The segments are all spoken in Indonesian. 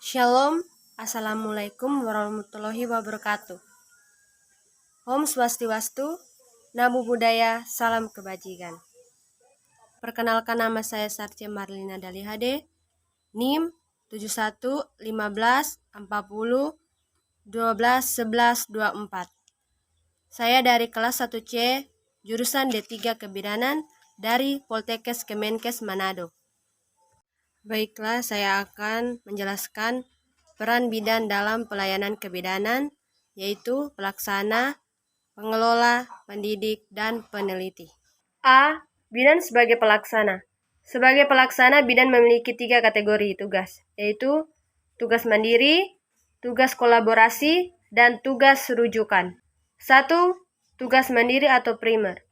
Shalom, Assalamualaikum warahmatullahi wabarakatuh. Om Swastiwastu, Namo Buddhaya, Salam Kebajikan. Perkenalkan, nama saya Sarce Marlina Dalihade, NIM 71 15 40 12 11 24. Saya dari kelas 1C, jurusan D3 Kebidanan dari Poltekkes Kemenkes Manado. Baiklah, saya akan menjelaskan peran bidan dalam pelayanan kebidanan, yaitu pelaksana, pengelola, pendidik, dan peneliti. A. Bidan sebagai pelaksana. Sebagai pelaksana, bidan memiliki 3 kategori tugas, yaitu tugas mandiri, tugas kolaborasi, dan tugas rujukan. 1. Tugas mandiri atau primer.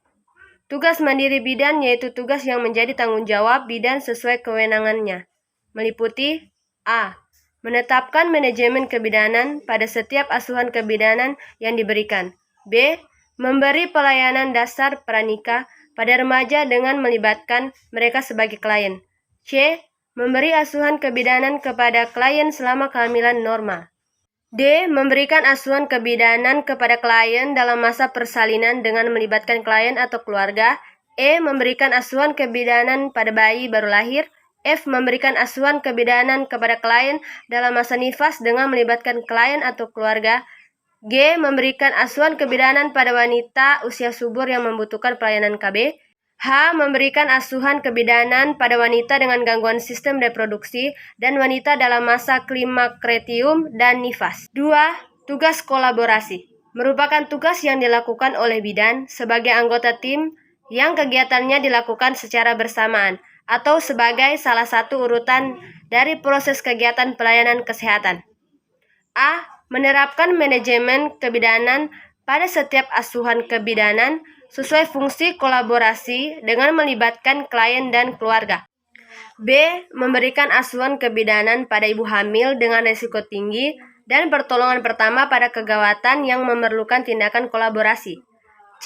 Tugas mandiri bidan yaitu tugas yang menjadi tanggung jawab bidan sesuai kewenangannya, meliputi A. Menetapkan manajemen kebidanan pada setiap asuhan kebidanan yang diberikan. B. Memberi pelayanan dasar pranikah pada remaja dengan melibatkan mereka sebagai klien. C. Memberi asuhan kebidanan kepada klien selama kehamilan normal. D. Memberikan asuhan kebidanan kepada klien dalam masa persalinan dengan melibatkan klien atau keluarga. E. Memberikan asuhan kebidanan pada bayi baru lahir. F. Memberikan asuhan kebidanan kepada klien dalam masa nifas dengan melibatkan klien atau keluarga. G. Memberikan asuhan kebidanan pada wanita usia subur yang membutuhkan pelayanan KB. H. Memberikan asuhan kebidanan pada wanita dengan gangguan sistem reproduksi dan wanita dalam masa klimakterium dan nifas. 2. Tugas kolaborasi merupakan tugas yang dilakukan oleh bidan sebagai anggota tim yang kegiatannya dilakukan secara bersamaan atau sebagai salah satu urutan dari proses kegiatan pelayanan kesehatan. A. Menerapkan manajemen kebidanan pada setiap asuhan kebidanan sesuai fungsi kolaborasi dengan melibatkan klien dan keluarga. B. Memberikan asuhan kebidanan pada ibu hamil dengan risiko tinggi dan pertolongan pertama pada kegawatan yang memerlukan tindakan kolaborasi. C.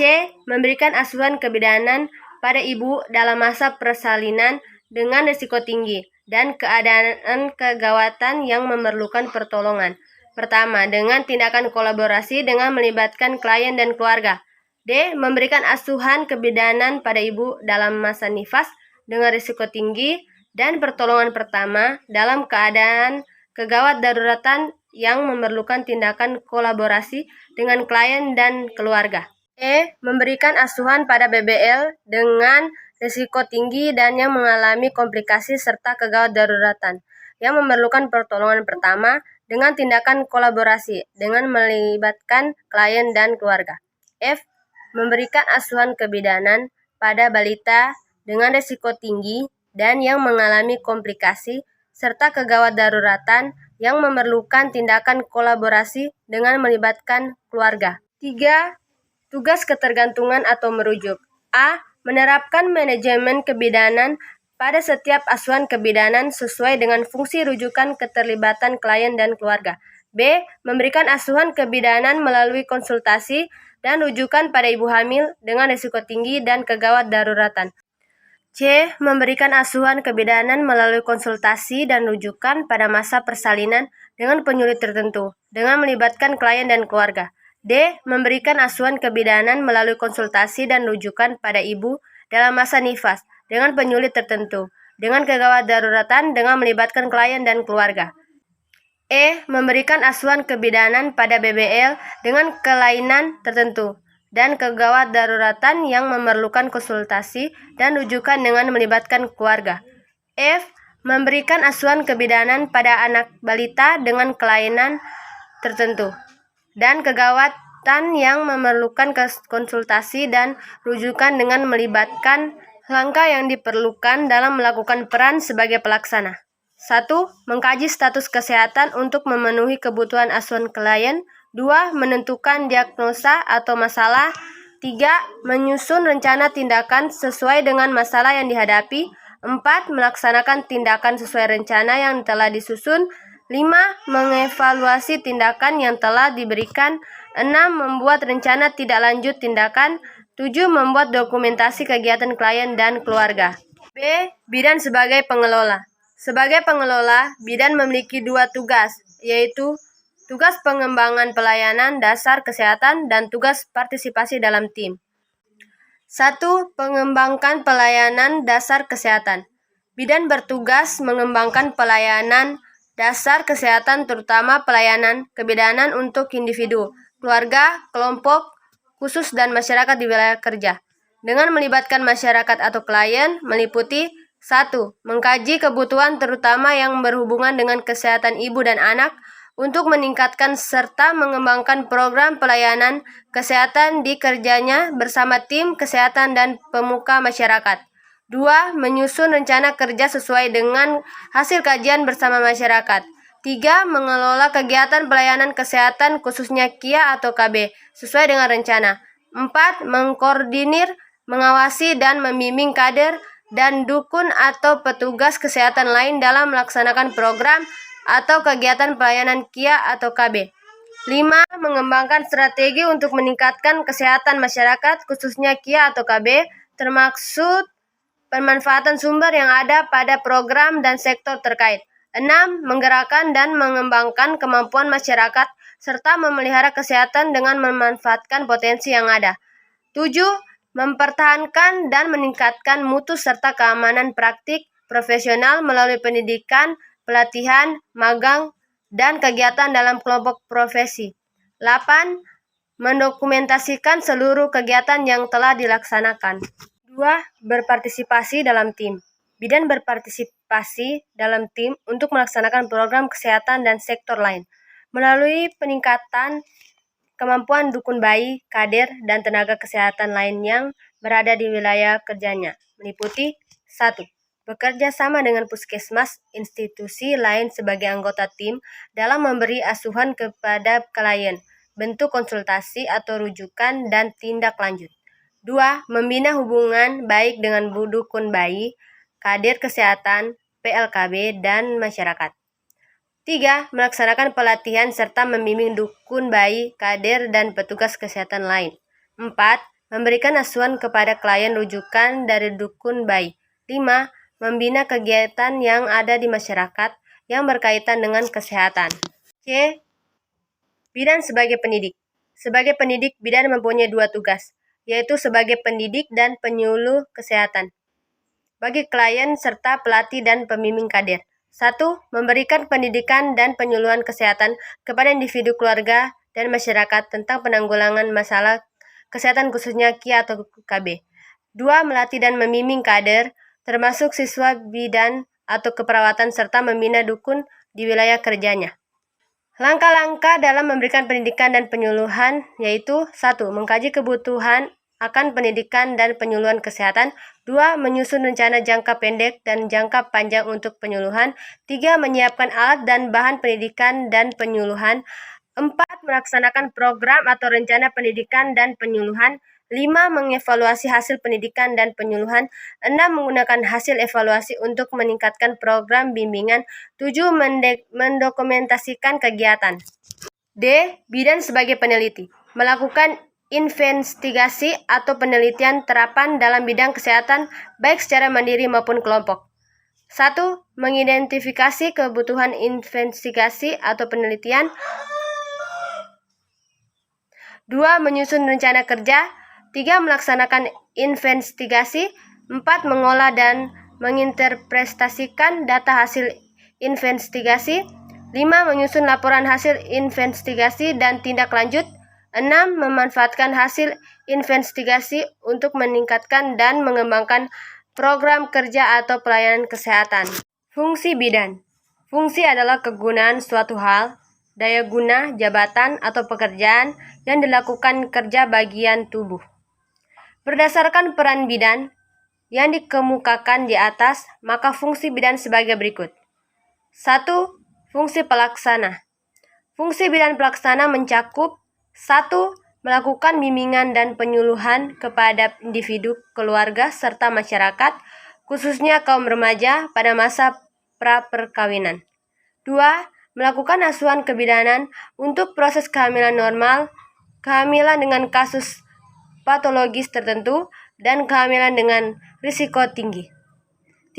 Memberikan asuhan kebidanan pada ibu dalam masa persalinan dengan risiko tinggi dan keadaan kegawatan yang memerlukan pertolongan pertama dengan tindakan kolaborasi dengan melibatkan klien dan keluarga. D. Memberikan asuhan kebidanan pada ibu dalam masa nifas dengan risiko tinggi dan pertolongan pertama dalam keadaan kegawat daruratan yang memerlukan tindakan kolaborasi dengan klien dan keluarga. E. Memberikan asuhan pada BBL dengan risiko tinggi dan yang mengalami komplikasi serta kegawat daruratan yang memerlukan pertolongan pertama dengan tindakan kolaborasi dengan melibatkan klien dan keluarga. F. Memberikan asuhan kebidanan pada balita dengan risiko tinggi dan yang mengalami komplikasi serta kegawat daruratan yang memerlukan tindakan kolaborasi dengan melibatkan keluarga. 3. Tugas ketergantungan atau merujuk. A. Menerapkan manajemen kebidanan pada setiap asuhan kebidanan sesuai dengan fungsi rujukan keterlibatan klien dan keluarga. B. Memberikan asuhan kebidanan melalui konsultasi dan rujukan pada ibu hamil dengan risiko tinggi dan kegawat daruratan. C. Memberikan asuhan kebidanan melalui konsultasi dan rujukan pada masa persalinan dengan penyulit tertentu dengan melibatkan klien dan keluarga. D. Memberikan asuhan kebidanan melalui konsultasi dan rujukan pada ibu dalam masa nifas dengan penyulit tertentu dengan kegawat daruratan dengan melibatkan klien dan keluarga. E. Memberikan asuhan kebidanan pada BBL dengan kelainan tertentu dan kegawat daruratan yang memerlukan konsultasi dan rujukan dengan melibatkan keluarga. F. Memberikan asuhan kebidanan pada anak balita dengan kelainan tertentu dan kegawatan yang memerlukan konsultasi dan rujukan dengan melibatkan langkah yang diperlukan dalam melakukan peran sebagai pelaksana. 1. Mengkaji status kesehatan untuk memenuhi kebutuhan asuhan klien. 2. Menentukan diagnosa atau masalah. 3. Menyusun rencana tindakan sesuai dengan masalah yang dihadapi. 4. Melaksanakan tindakan sesuai rencana yang telah disusun. 5. Mengevaluasi tindakan yang telah diberikan. 6. Membuat rencana tidak lanjut tindakan. 7. Membuat dokumentasi kegiatan klien dan keluarga. B. Bidan sebagai pengelola. Sebagai pengelola, bidan memiliki dua tugas, yaitu tugas pengembangan pelayanan dasar kesehatan dan tugas partisipasi dalam tim. 1. Mengembangkan pelayanan dasar kesehatan. Bidan bertugas mengembangkan pelayanan dasar kesehatan, terutama pelayanan kebidanan untuk individu, keluarga, kelompok khusus, dan masyarakat di wilayah kerja. Dengan melibatkan masyarakat atau klien, meliputi 1. Mengkaji kebutuhan terutama yang berhubungan dengan kesehatan ibu dan anak untuk meningkatkan serta mengembangkan program pelayanan kesehatan di kerjanya bersama tim kesehatan dan pemuka masyarakat. 2. Menyusun rencana kerja sesuai dengan hasil kajian bersama masyarakat. 3. Mengelola kegiatan pelayanan kesehatan khususnya KIA atau KB sesuai dengan rencana. 4. Mengkoordinir, mengawasi, dan membimbing kader dan dukun atau petugas kesehatan lain dalam melaksanakan program atau kegiatan pelayanan KIA atau KB. 5. Mengembangkan strategi untuk meningkatkan kesehatan masyarakat khususnya KIA atau KB, termaksud pemanfaatan sumber yang ada pada program dan sektor terkait. 6. Menggerakkan dan mengembangkan kemampuan masyarakat serta memelihara kesehatan dengan memanfaatkan potensi yang ada. 7. Mempertahankan dan meningkatkan mutu serta keamanan praktik profesional melalui pendidikan, pelatihan, magang, dan kegiatan dalam kelompok profesi. 8. Mendokumentasikan seluruh kegiatan yang telah dilaksanakan. 2. Berpartisipasi dalam tim. Bidan berpartisipasi dalam tim untuk melaksanakan program kesehatan dan sektor lain melalui peningkatan kemampuan dukun bayi, kader, dan tenaga kesehatan lain yang berada di wilayah kerjanya, meliputi 1. Bekerja sama dengan puskesmas, institusi lain sebagai anggota tim dalam memberi asuhan kepada klien, bentuk konsultasi atau rujukan, dan tindak lanjut. 2. Membina hubungan baik dengan dukun bayi, kader kesehatan, PLKB, dan masyarakat. 3. Melaksanakan pelatihan serta membimbing dukun bayi, kader, dan petugas kesehatan lain. 4. Memberikan asuhan kepada klien rujukan dari dukun bayi. 5. Membina kegiatan yang ada di masyarakat yang berkaitan dengan kesehatan. C. Bidan sebagai pendidik. Sebagai pendidik, bidan mempunyai dua tugas, yaitu sebagai pendidik dan penyuluh kesehatan bagi klien serta pelatih dan pembimbing kader. 1. Memberikan pendidikan dan penyuluhan kesehatan kepada individu, keluarga, dan masyarakat tentang penanggulangan masalah kesehatan khususnya KIA atau KB. 2. Melatih dan membimbing kader, termasuk siswa bidan atau keperawatan, serta membina dukun di wilayah kerjanya. Langkah-langkah dalam memberikan pendidikan dan penyuluhan yaitu 1. Mengkaji kebutuhan akan pendidikan dan penyuluhan kesehatan. 2. Menyusun rencana jangka pendek dan jangka panjang untuk penyuluhan. 3. Menyiapkan alat dan bahan pendidikan dan penyuluhan. 4. Melaksanakan program atau rencana pendidikan dan penyuluhan. 5. Mengevaluasi hasil pendidikan dan penyuluhan. 6. Menggunakan hasil evaluasi untuk meningkatkan program bimbingan. 7. Mendokumentasikan kegiatan. D. Bidan sebagai peneliti. Melakukan investigasi atau penelitian terapan dalam bidang kesehatan baik secara mandiri maupun kelompok. 1. Mengidentifikasi kebutuhan investigasi atau penelitian. 2. Menyusun rencana kerja. 3. Melaksanakan investigasi. 4. Mengolah dan menginterpretasikan data hasil investigasi. 5. Menyusun laporan hasil investigasi dan tindak lanjut. 6. Memanfaatkan hasil investigasi untuk meningkatkan dan mengembangkan program kerja atau pelayanan kesehatan. Fungsi bidan. Fungsi adalah kegunaan suatu hal, daya guna, jabatan, atau pekerjaan yang dilakukan kerja bagian tubuh. Berdasarkan peran bidan yang dikemukakan di atas, maka fungsi bidan sebagai berikut. 1. Fungsi pelaksana. Fungsi bidan pelaksana mencakup 1. Melakukan bimbingan dan penyuluhan kepada individu, keluarga, serta masyarakat, khususnya kaum remaja pada masa pra-perkawinan. 2. Melakukan asuhan kebidanan untuk proses kehamilan normal, kehamilan dengan kasus patologis tertentu, dan kehamilan dengan risiko tinggi.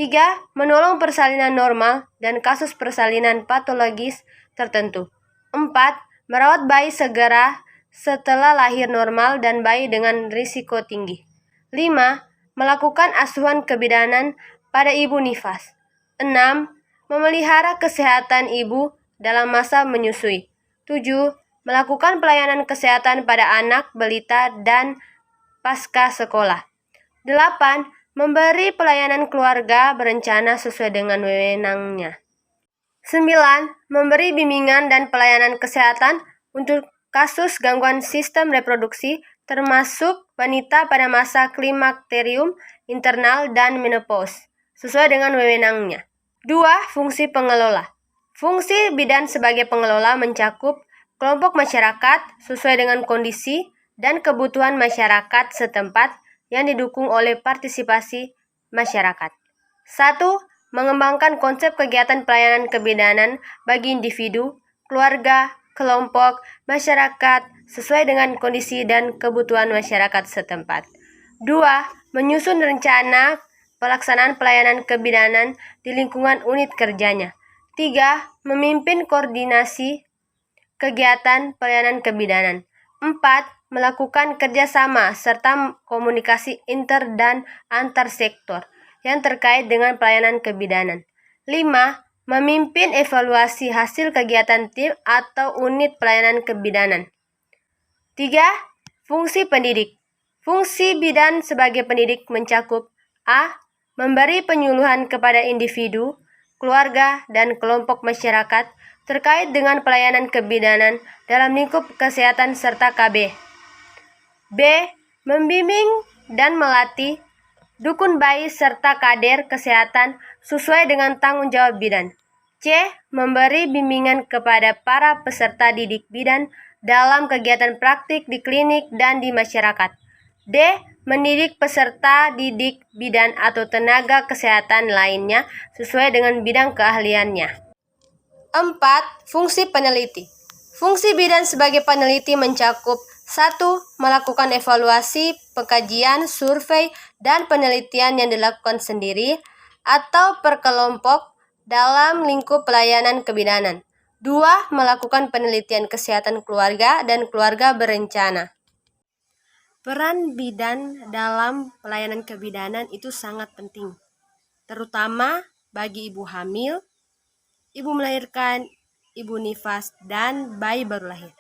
3. Menolong persalinan normal dan kasus persalinan patologis tertentu. 4. Merawat bayi segera setelah lahir normal dan bayi dengan risiko tinggi. 5. Melakukan asuhan kebidanan pada ibu nifas. 6. Memelihara kesehatan ibu dalam masa menyusui. 7. Melakukan pelayanan kesehatan pada anak, balita, dan pasca sekolah. 8. Memberi pelayanan keluarga berencana sesuai dengan wewenangnya. 9. Memberi bimbingan dan pelayanan kesehatan untuk kasus gangguan sistem reproduksi, termasuk wanita pada masa klimakterium, internal, dan menopause, sesuai dengan wewenangnya. 2. Fungsi pengelola. Fungsi bidan sebagai pengelola mencakup kelompok masyarakat sesuai dengan kondisi dan kebutuhan masyarakat setempat yang didukung oleh partisipasi masyarakat. 1. Mengembangkan konsep kegiatan pelayanan kebidanan bagi individu, keluarga, kelompok, masyarakat sesuai dengan kondisi dan kebutuhan masyarakat setempat. 2. Menyusun rencana pelaksanaan pelayanan kebidanan di lingkungan unit kerjanya. 3. Memimpin koordinasi kegiatan pelayanan kebidanan. 4. Melakukan kerjasama serta komunikasi inter dan antar sektor yang terkait dengan pelayanan kebidanan. 5. Memimpin evaluasi hasil kegiatan tim atau unit pelayanan kebidanan. 3. Fungsi pendidik. Fungsi bidan sebagai pendidik mencakup A. Memberi penyuluhan kepada individu, keluarga, dan kelompok masyarakat terkait dengan pelayanan kebidanan dalam lingkup kesehatan serta KB. B. Membimbing dan melatih dukun bayi serta kader kesehatan sesuai dengan tanggung jawab bidan. C. Memberi bimbingan kepada para peserta didik bidan dalam kegiatan praktik di klinik dan di masyarakat. D. Mendidik peserta didik bidan atau tenaga kesehatan lainnya sesuai dengan bidang keahliannya. 4. Fungsi peneliti. Fungsi bidan sebagai peneliti mencakup 1. Melakukan evaluasi, pengkajian, survei, dan penelitian yang dilakukan sendiri atau per kelompok dalam lingkup pelayanan kebidanan. 2. Melakukan penelitian kesehatan keluarga dan keluarga berencana. Peran bidan dalam pelayanan kebidanan itu sangat penting, terutama bagi ibu hamil, ibu melahirkan, ibu nifas, dan bayi baru lahir.